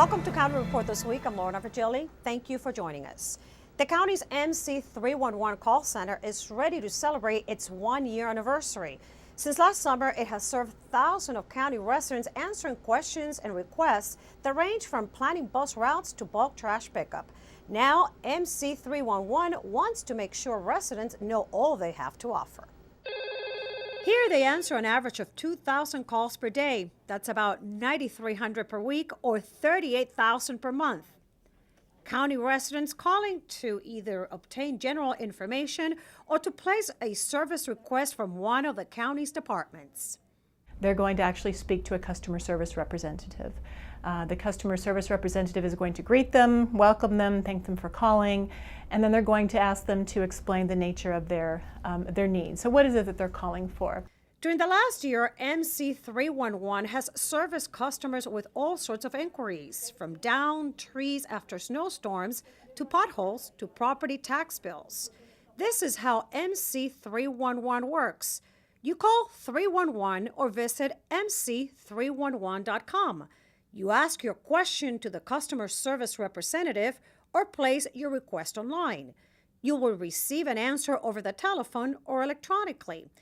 Welcome to County Report this week. I'm Lorna Virgili. Thank you for joining us. The county's MC 311 call center is ready to celebrate its one-year anniversary. Since last summer, it has served thousands of county residents answering questions and requests that range from planning bus routes to bulk trash pickup. Now, MC 311 wants to make sure residents know all they have to offer. Here they answer an average of 2,000 calls per day. That's about 9,300 per week or 38,000 per month. County residents calling to either obtain general information or to place a service request from one of the county's departments. They're going to actually speak to a customer service representative. The customer service representative is going to greet them, welcome them, thank them for calling, and then they're going to ask them to explain the nature of their needs. So what is it that they're calling for? During the last year, MC 311 has serviced customers with all sorts of inquiries, from downed trees after snowstorms to potholes to property tax bills. This is how MC 311 works. You call 311 or visit mc311.com. You ask your question to the customer service representative or place your request online. You will receive an answer over the telephone or electronically.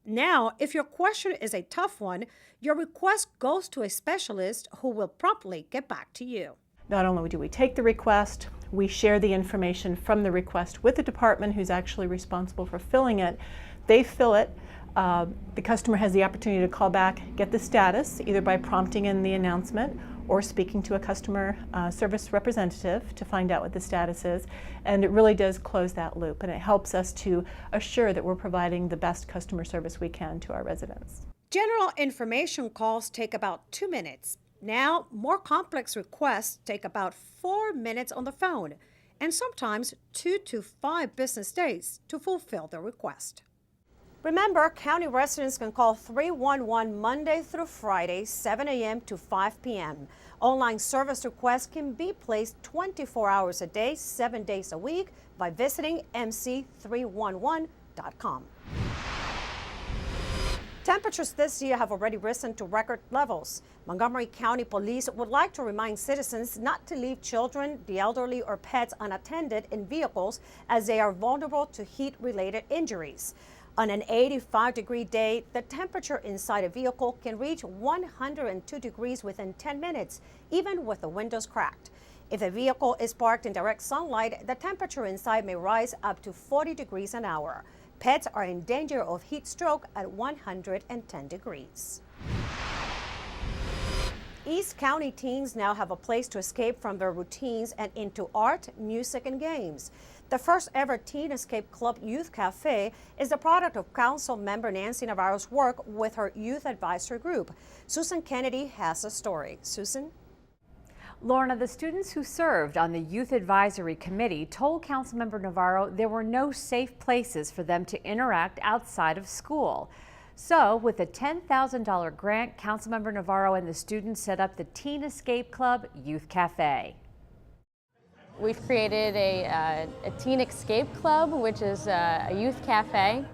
Now, if your question is a tough one, your request goes to a specialist who will promptly get back to you. Not only do we take the request, we share the information from the request with the department who's actually responsible for filling it. They fill it. The customer has the opportunity to call back, get the status, either by prompting in the announcement or speaking to a customer service representative to find out what the status is. And it really does close that loop, and it helps us to assure that we're providing the best customer service we can to our residents. General information calls take about 2 minutes. Now, more complex requests take about 4 minutes on the phone, and sometimes 2 to 5 business days to fulfill the request. Remember, county residents can call 311 Monday through Friday, 7 a.m. to 5 p.m. Online service requests can be placed 24 hours a day, 7 days a week by visiting mc311.com. Temperatures this year have already risen to record levels. Montgomery County Police would like to remind citizens not to leave children, the elderly, or pets unattended in vehicles as they are vulnerable to heat-related injuries. On an 85-degree day, the temperature inside a vehicle can reach 102 degrees within 10 minutes, even with the windows cracked. If the vehicle is parked in direct sunlight, the temperature inside may rise up to 40 degrees an hour. Pets are in danger of heat stroke at 110 degrees. East County teens now have a place to escape from their routines and into art, music, and games. The first ever Teen Escape Club Youth Cafe is the product of Council member Nancy Navarro's work with her youth advisory group. Susan Kennedy has a story. Susan? Lorna, the students who served on the Youth Advisory Committee told Councilmember Navarro there were no safe places for them to interact outside of school. So, with a $10,000 grant, Councilmember Navarro and the students set up the Teen Escape Club Youth Cafe. We've created a Teen Escape Club, which is a youth cafe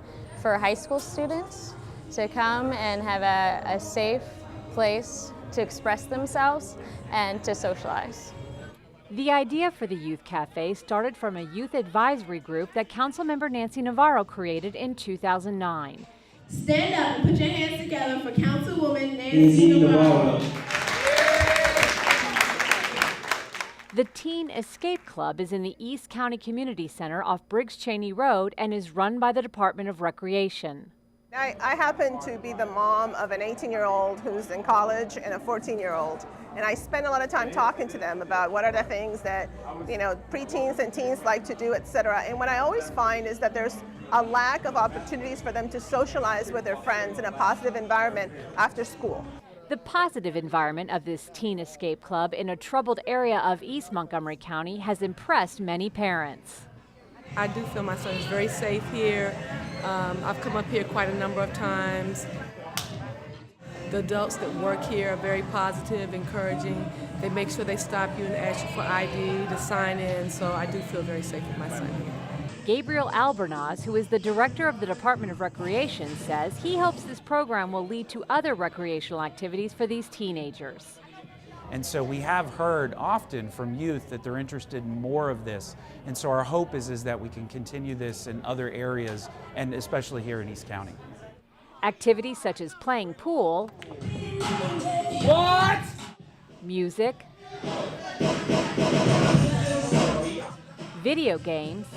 for high school students to come and have a safe place to express themselves and to socialize. The idea for the Youth Cafe started from a youth advisory group that Councilmember Nancy Navarro created in 2009. Stand up and put your hands together for Councilwoman Nancy Navarro. The Teen Escape Club is in the East County Community Center off Briggs Cheney Road and is run by the Department of Recreation. I happen to be the mom of an 18-year-old who's in college and a 14-year-old. And I spend a lot of time talking to them about what are the things that, preteens and teens like to do, etc. And what I always find is that there's a lack of opportunities for them to socialize with their friends in a positive environment after school. The positive environment of this Teen Escape Club in a troubled area of East Montgomery County has impressed many parents. I do feel my son is very safe here. I've come up here quite a number of times. The adults that work here are very positive, encouraging. They make sure they stop you and ask you for ID to sign in, so I do feel very safe with my son here. Gabriel Albernaz, who is the director of the Department of Recreation, says he hopes this program will lead to other recreational activities for these teenagers. And so we have heard often from youth that they're interested in more of this. And so our hope is that we can continue this in other areas, and especially here in East County. Activities such as playing pool, music, video games,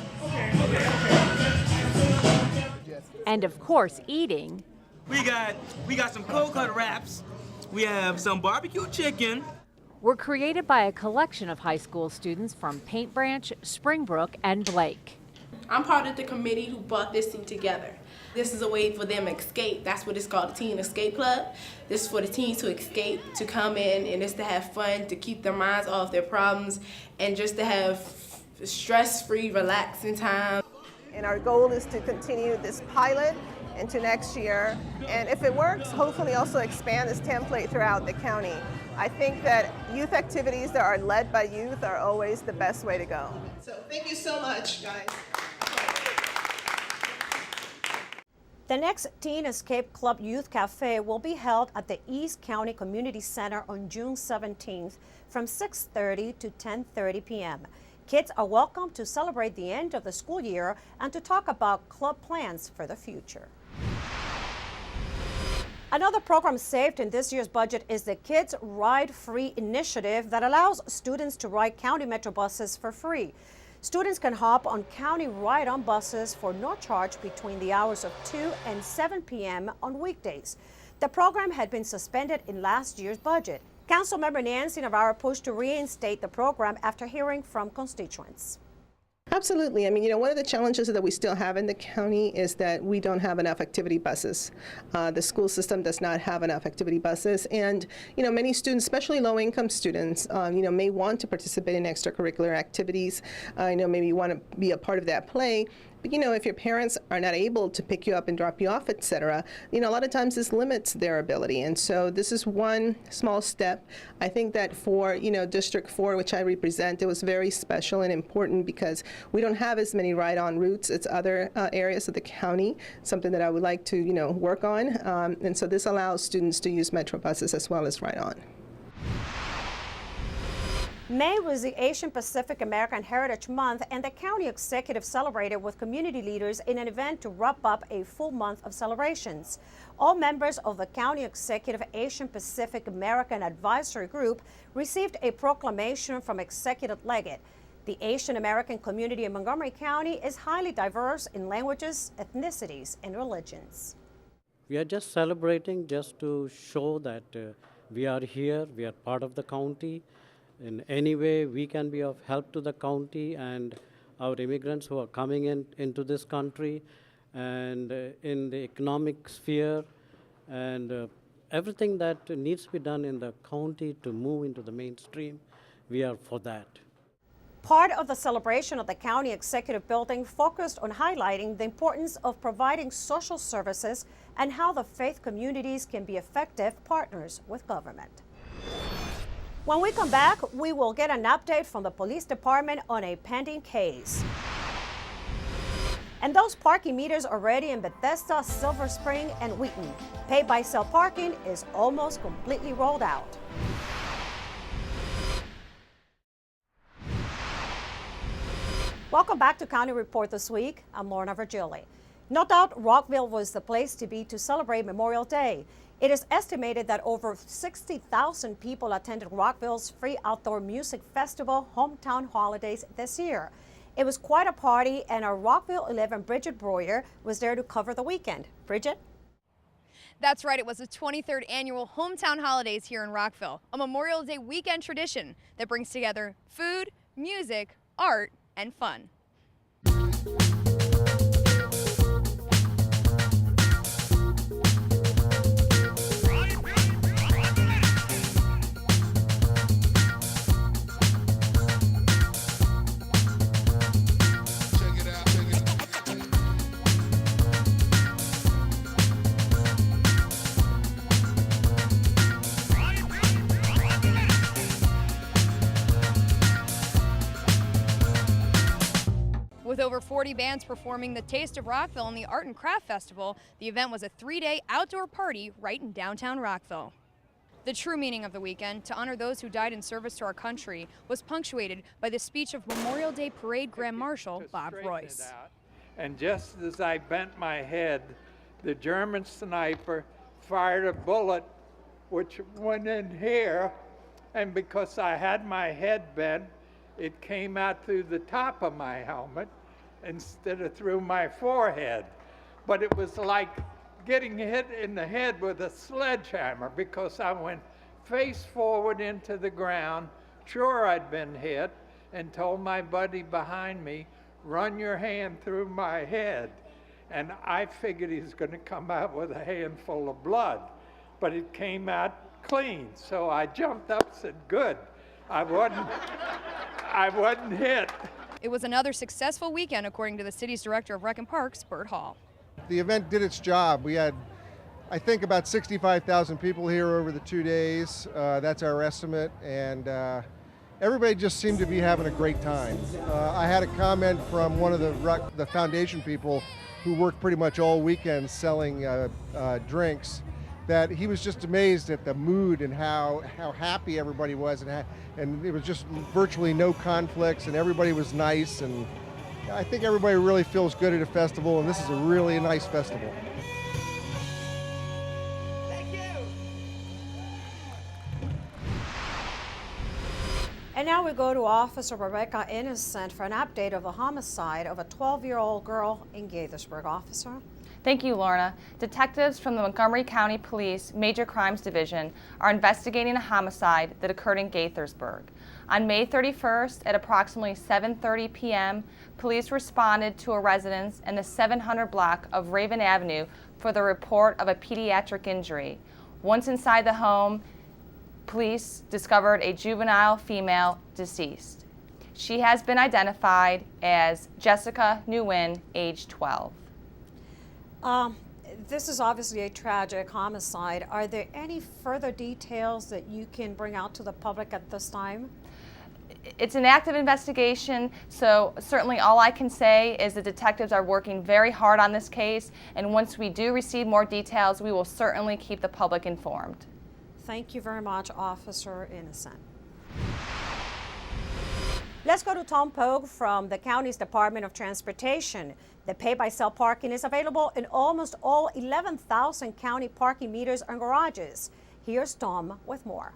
and of course eating. We got some cold cut wraps. We have some barbecue chicken. Were created by a collection of high school students from Paint Branch, Springbrook, and Blake. I'm part of the committee who brought this thing together. This is a way for them to escape. That's what it's called, the Teen Escape Club. This is for the teens to escape, to come in, and it's to have fun, to keep their minds off their problems, and just to have stress-free, relaxing time. And our goal is to continue this pilot into next year, and if it works, hopefully also expand this template throughout the county. I think that youth activities that are led by youth are always the best way to go. So thank you so much, guys. The next Teen Escape Club Youth Cafe will be held at the East County Community Center on June 17th from 6:30 to 10:30 p.m. Kids are welcome to celebrate the end of the school year and to talk about club plans for the future. Another program saved in this year's budget is the Kids Ride Free initiative that allows students to ride county metro buses for free. Students can hop on county ride-on buses for no charge between the hours of 2 and 7 p.m. on weekdays. The program had been suspended in last year's budget. Councilmember Nancy Navarro pushed to reinstate the program after hearing from constituents. Absolutely. I mean, one of the challenges that we still have in the county is that we don't have enough activity buses. The school system does not have enough activity buses, and many students, especially low-income students, may want to participate in extracurricular activities. Maybe want to be a part of that play. But if your parents are not able to pick you up and drop you off, etc., a lot of times this limits their ability. And so this is one small step. I think that for District 4, which I represent, it was very special and important because we don't have as many ride-on routes as other areas of the county. Something that I would like to work on. And so this allows students to use metro buses as well as ride-on. May was the Asian Pacific American Heritage Month, and the county executive celebrated with community leaders in an event to wrap up a full month of celebrations. All members of the County Executive Asian Pacific American Advisory Group received a proclamation from Executive Leggett. The Asian American community in Montgomery County is highly diverse in languages, ethnicities, and religions. We are just celebrating just to show that we are here, we are part of the county. In any way we can be of help to the county and our immigrants who are coming into this country, and in the economic sphere, and everything that needs to be done in the county to move into the mainstream, we are for that. Part of the celebration of the County Executive Building focused on highlighting the importance of providing social services and how the faith communities can be effective partners with government. When we come back, we will get an update from the police department on a pending case. And those parking meters are ready in Bethesda, Silver Spring, and Wheaton. Pay-by-cell parking is almost completely rolled out. Welcome back to County Report this week. I'm Lorna Virgili. No doubt Rockville was the place to be to celebrate Memorial Day. It is estimated that over 60,000 people attended Rockville's free outdoor music festival, Hometown Holidays, this year. It was quite a party, and our Rockville 11 Bridget Breuer was there to cover the weekend. Bridget? That's right, it was the 23rd annual Hometown Holidays here in Rockville, a Memorial Day weekend tradition that brings together food, music, art, and fun. With over 40 bands performing the Taste of Rockville and the Art and Craft Festival, the event was a 3-day outdoor party right in downtown Rockville. The true meaning of the weekend, to honor those who died in service to our country, was punctuated by the speech of Memorial Day Parade Grand Marshal Bob Royce. And just as I bent my head, the German sniper fired a bullet which went in here, and because I had my head bent, it came out through the top of my helmet instead of through my forehead. But it was like getting hit in the head with a sledgehammer, because I went face forward into the ground, sure I'd been hit, and told my buddy behind me, run your hand through my head. And I figured he was going to come out with a handful of blood, but it came out clean. So I jumped up and said, good, I wasn't hit. It was another successful weekend, according to the city's director of Rec and Parks, Bert Hall. The event did its job. We had, I think, about 65,000 people here over the 2 days. That's our estimate, and everybody just seemed to be having a great time. I had a comment from one of the foundation people who worked pretty much all weekend selling drinks, that he was just amazed at the mood and how happy everybody was, and it was just virtually no conflicts, and everybody was nice, and I think everybody really feels good at a festival, and this is a really nice festival. Thank you. And now we go to Officer Rebecca Innocent for an update of the homicide of a 12-year-old girl in Gaithersburg. Officer. Thank you, Lorna. Detectives from the Montgomery County Police Major Crimes Division are investigating a homicide that occurred in Gaithersburg. On May 31st at approximately 7:30 p.m., police responded to a residence in the 700 block of Raven Avenue for the report of a pediatric injury. Once inside the home, police discovered a juvenile female deceased. She has been identified as Jessica Nguyen, age 12. This is obviously a tragic homicide. Are there any further details that you can bring out to the public at this time? It's an active investigation, so certainly all I can say is the detectives are working very hard on this case, and once we do receive more details, we will certainly keep the public informed. Thank you very much, Officer Innocent. Let's go to Tom Pogue from the county's Department of Transportation. The pay-by-cell parking is available in almost all 11,000 county parking meters and garages. Here's Tom with more.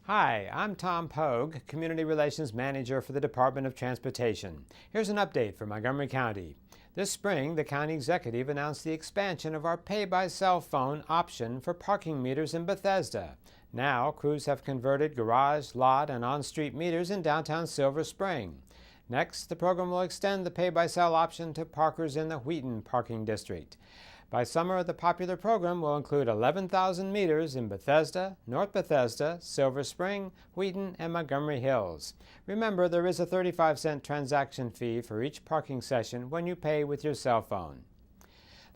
Hi, I'm Tom Pogue, Community Relations Manager for the Department of Transportation. Here's an update for Montgomery County. This spring, the county executive announced the expansion of our pay-by-cell phone option for parking meters in Bethesda. Now, crews have converted garage, lot, and on-street meters in downtown Silver Spring. Next, the program will extend the pay-by-cell option to parkers in the Wheaton Parking District. By summer, the popular program will include 11,000 meters in Bethesda, North Bethesda, Silver Spring, Wheaton, and Montgomery Hills. Remember, there is a 35-cent transaction fee for each parking session when you pay with your cell phone.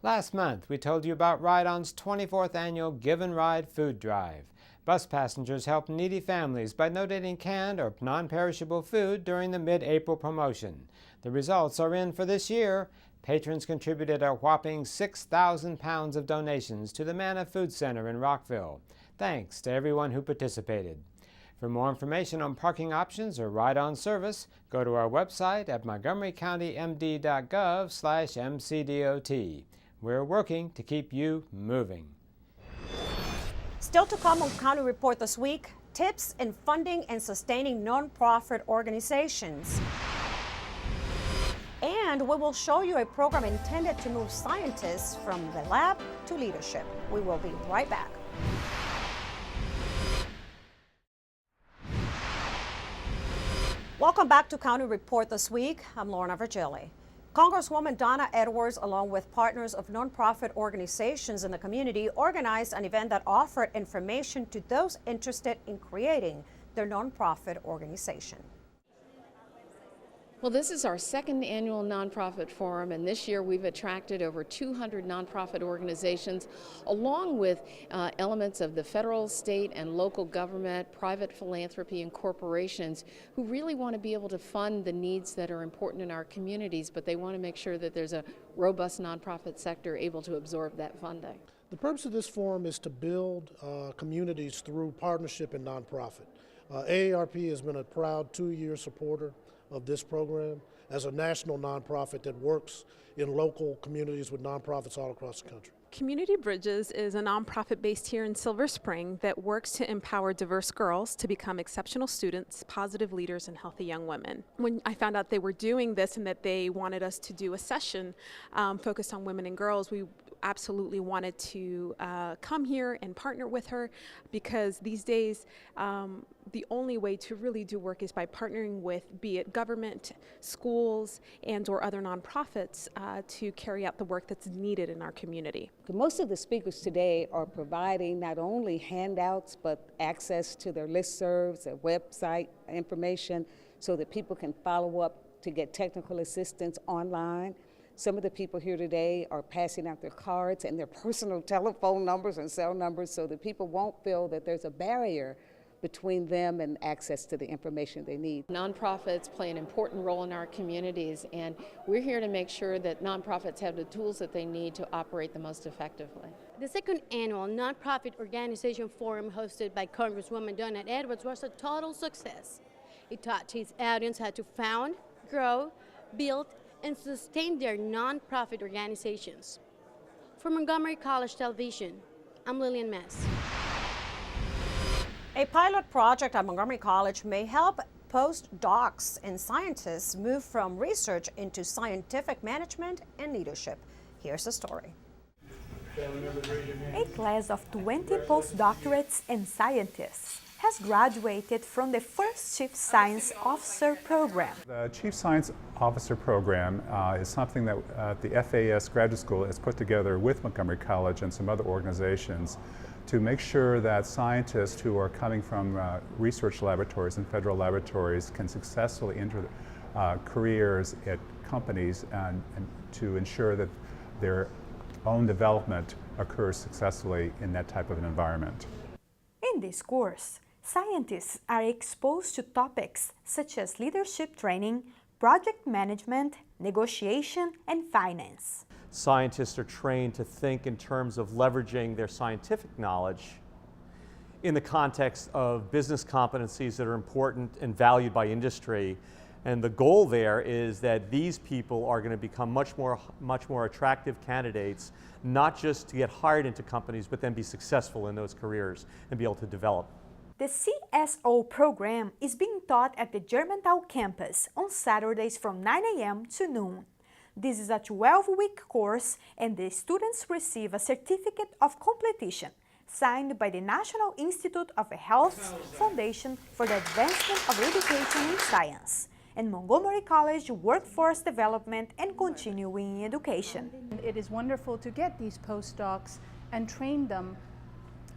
Last month, we told you about Ride-On's 24th annual Give and Ride food drive. Bus passengers helped needy families by donating canned or non-perishable food during the mid-April promotion. The results are in for this year. Patrons contributed a whopping 6,000 pounds of donations to the Manna Food Center in Rockville. Thanks to everyone who participated. For more information on parking options or ride-on service, go to our website at montgomerycountymd.gov/mcdot. We're working to keep you moving. Still to come on County Report this week, tips in funding and sustaining nonprofit organizations. And we will show you a program intended to move scientists from the lab to leadership. We will be right back. Welcome back to County Report this week. I'm Lorna Virgili. Congresswoman Donna Edwards, along with partners of nonprofit organizations in the community, organized an event that offered information to those interested in creating their nonprofit organization. Well, this is our second annual nonprofit forum, and this year we've attracted over 200 nonprofit organizations, along with elements of the federal, state, and local government, private philanthropy, and corporations who really want to be able to fund the needs that are important in our communities, but they want to make sure that there's a robust nonprofit sector able to absorb that funding. The purpose of this forum is to build communities through partnership and nonprofit. AARP has been a proud 2-year supporter of this program as a national nonprofit that works in local communities with nonprofits all across the country. Community Bridges is a nonprofit based here in Silver Spring that works to empower diverse girls to become exceptional students, positive leaders, and healthy young women. When I found out they were doing this and that they wanted us to do a session focused on women and girls, we absolutely wanted to come here and partner with her, because these days the only way to really do work is by partnering with, be it government, schools, and or other nonprofits to carry out the work that's needed in our community. Most of the speakers today are providing not only handouts but access to their listservs, their website information, so that people can follow up to get technical assistance online. Some of the people here today are passing out their cards and their personal telephone numbers and cell numbers so that people won't feel that there's a barrier between them and access to the information they need. Nonprofits play an important role in our communities, and we're here to make sure that nonprofits have the tools that they need to operate the most effectively. The second annual Nonprofit Organization Forum hosted by Congresswoman Donna Edwards was a total success. It taught its audience how to found, grow, build, and sustain their nonprofit organizations. For Montgomery College Television, I'm Lillian Mess. A pilot project at Montgomery College may help postdocs and scientists move from research into scientific management and leadership. Here's the story. A class of 20 postdoctorates and scientists has graduated from the first Chief Science Officer program. The Chief Science Officer program is something that the FAS Graduate School has put together with Montgomery College and some other organizations to make sure that scientists who are coming from research laboratories and federal laboratories can successfully enter careers at companies and to ensure that their own development occurs successfully in that type of an environment. In this course, scientists are exposed to topics such as leadership training, project management, negotiation, and finance. Scientists are trained to think in terms of leveraging their scientific knowledge in the context of business competencies that are important and valued by industry. And the goal there is that these people are going to become much more attractive candidates, not just to get hired into companies, but then be successful in those careers and be able to develop. The CSO program is being taught at the Germantown campus on Saturdays from 9 a.m. to noon. This is a 12-week course, and the students receive a certificate of completion signed by the National Institute of Health's Foundation for the Advancement of Education in Science and Montgomery College Workforce Development and Continuing Education. It is wonderful to get these postdocs and train them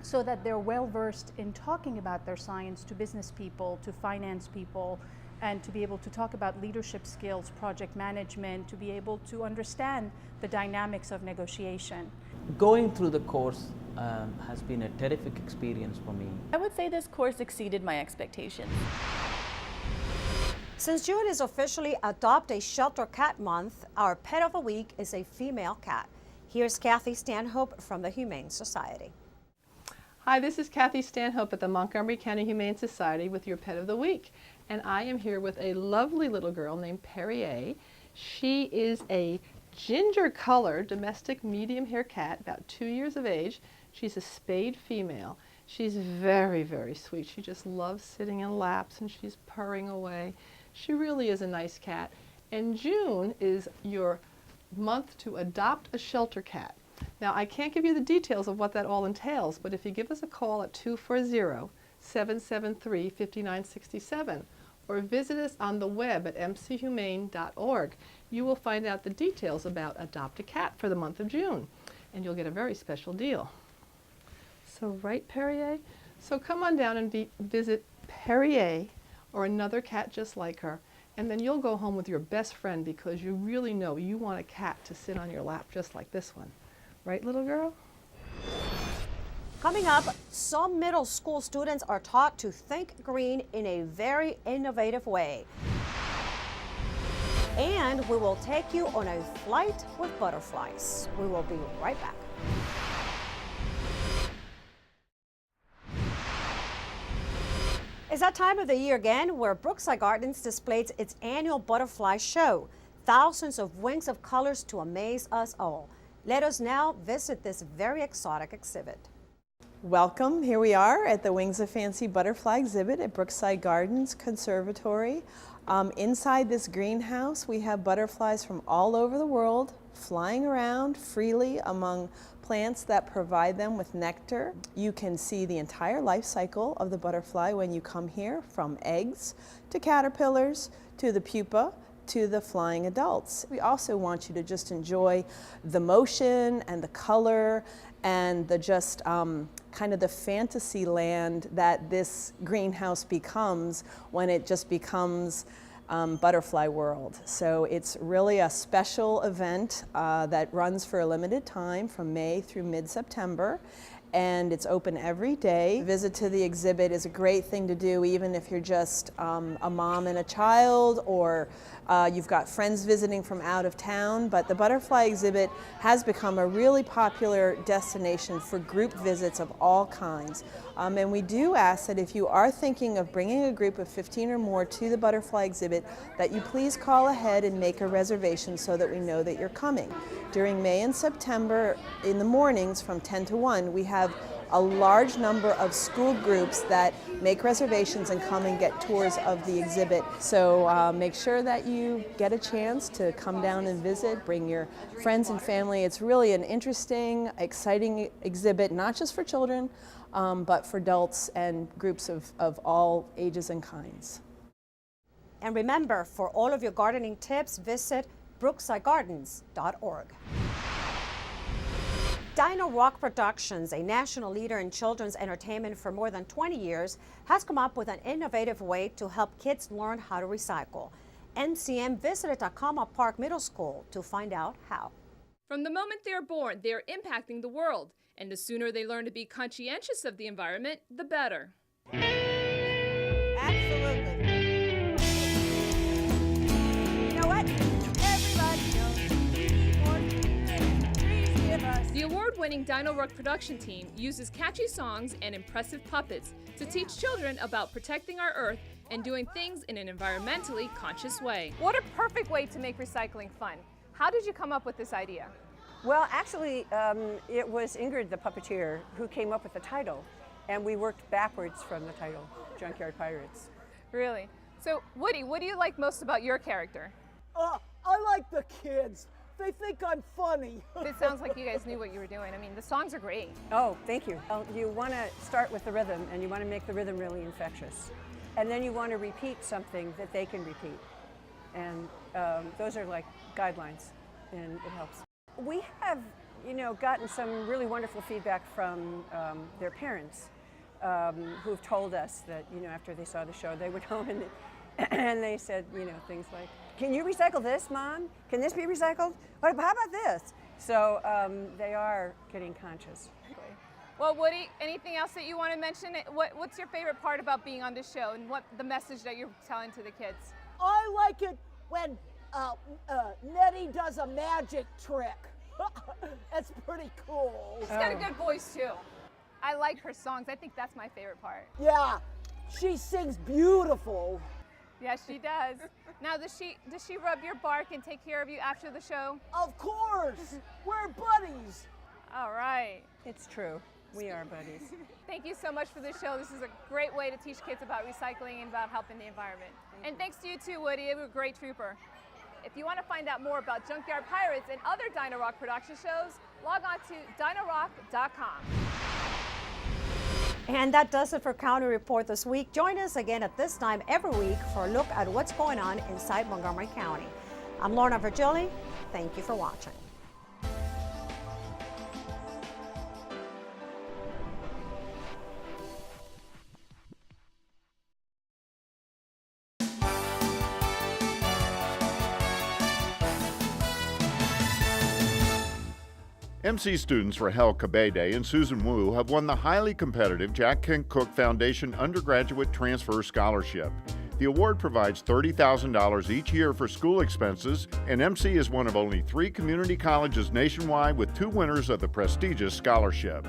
so that they're well versed in talking about their science to business people, to finance people, and to be able to talk about leadership skills, project management, to be able to understand the dynamics of negotiation. Going through the course has been a terrific experience for me. I would say this course exceeded my expectations. Since June is officially Adopt a Shelter Cat Month, our pet of the week is a female cat. Here's Kathy Stanhope from the Humane Society. Hi, this is Kathy Stanhope at the Montgomery County Humane Society with your Pet of the Week. And I am here with a lovely little girl named Perrier. She is a ginger-colored domestic medium-hair cat, about 2 years of age. She's a spayed female. She's very, very sweet. She just loves sitting in laps and she's purring away. She really is a nice cat. And June is your month to adopt a shelter cat. Now, I can't give you the details of what that all entails, but if you give us a call at 240-773-5967 or visit us on the web at mchumane.org, you will find out the details about Adopt a Cat for the month of June, and you'll get a very special deal. So, right, Perrier? So come on down and visit Perrier or another cat just like her, And then you'll go home with your best friend because you really know you want a cat to sit on your lap just like this one. Right, little girl? Coming up, some middle school students are taught to think green in a very innovative way. And we will take you on a flight with butterflies. We will be right back. It's that time of the year again where Brookeside Gardens displays its annual butterfly show. Thousands of wings of colors to amaze us all. Let us now visit this very exotic exhibit. Welcome. Here we are at the Wings of Fancy Butterfly exhibit at Brookeside Gardens Conservatory. Inside this greenhouse, we have butterflies from all over the world flying around freely among plants that provide them with nectar. You can see the entire life cycle of the butterfly when you come here, from eggs to caterpillars to the pupa to the flying adults. We also want you to just enjoy the motion and the color and the just kind of the fantasy land that this greenhouse becomes when it just becomes Butterfly World. So it's really a special event that runs for a limited time from May through mid-September, and it's open every day. A visit to the exhibit is a great thing to do even if you're just a mom and a child, or you've got friends visiting from out of town. But the butterfly exhibit has become a really popular destination for group visits of all kinds. And we do ask that if you are thinking of bringing a group of 15 or more to the butterfly exhibit, that you please call ahead and make a reservation so that we know that you're coming. During May and September, in the mornings from 10 to 1, we have a large number of school groups that make reservations and come and get tours of the exhibit. So make sure that you get a chance to come down and visit, bring your friends and family. It's really an interesting, exciting exhibit, not just for children, but for adults and groups of all ages and kinds. And remember, for all of your gardening tips, visit brooksidegardens.org. Dino Rock Productions, a national leader in children's entertainment for more than 20 years, has come up with an innovative way to help kids learn how to recycle. NCM visited Takama Park Middle School to find out how. From the moment they are born, they are impacting the world, and the sooner they learn to be conscientious of the environment, the better. Absolutely. You know what? Everybody knows we need more trees. Trees give us. The award-winning Dino Rock production team uses catchy songs and impressive puppets to teach children about protecting our earth and doing things in an environmentally conscious way. What a perfect way to make recycling fun. How did you come up with this idea? Well, actually, it was Ingrid, the puppeteer, who came up with the title, and we worked backwards from the title, Junkyard Pirates. Really? So, Woody, what do you like most about your character? I like the kids. They think I'm funny. It sounds like you guys knew what you were doing. I mean, the songs are great. Oh, thank you. You want to start with the rhythm, and you want to make the rhythm really infectious. And then you want to repeat something that they can repeat. And those are like guidelines, and it helps. We have, gotten some really wonderful feedback from their parents who've told us that, after they saw the show, they went home and they said, things like, "Can you recycle this, Mom? Can this be recycled? How about this?" So they are getting conscious. Well, Woody, anything else that you want to mention? What's your favorite part about being on this show, and what the message that you're telling to the kids? I like it when Nettie does a magic trick. That's pretty cool. She's got a good voice too. I like her songs. I think that's my favorite part. Yeah, she sings beautiful. Yes, she does. Now, does she rub your bark and take care of you after the show? Of course. We're buddies. All right. It's true. We are buddies. Thank you so much for this show. This is a great way to teach kids about recycling and about helping the environment. And thanks to you too, Woody. You were a great trooper. If you want to find out more about Junkyard Pirates and other Dino Rock production shows, log on to dinorock.com. And that does it for County Report this week. Join us again at this time every week for a look at what's going on inside Montgomery County. I'm Lorna Virgili. Thank you for watching. MC students Rahel Kabede and Susan Wu have won the highly competitive Jack Kent Cooke Foundation Undergraduate Transfer Scholarship. The award provides $30,000 each year for school expenses, and MC is one of only 3 community colleges nationwide with 2 winners of the prestigious scholarship.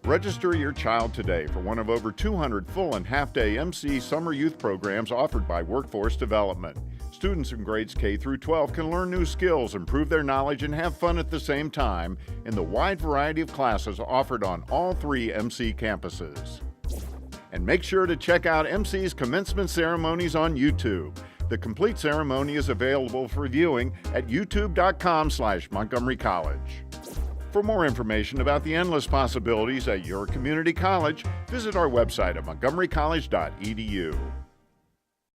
Register your child today for one of over 200 full and half-day MC summer youth programs offered by Workforce Development. Students in grades K through 12 can learn new skills, improve their knowledge, and have fun at the same time in the wide variety of classes offered on all 3 MC campuses. And make sure to check out MC's commencement ceremonies on YouTube. The complete ceremony is available for viewing at youtube.com/Montgomery College. For more information about the endless possibilities at your community college, visit our website at montgomerycollege.edu.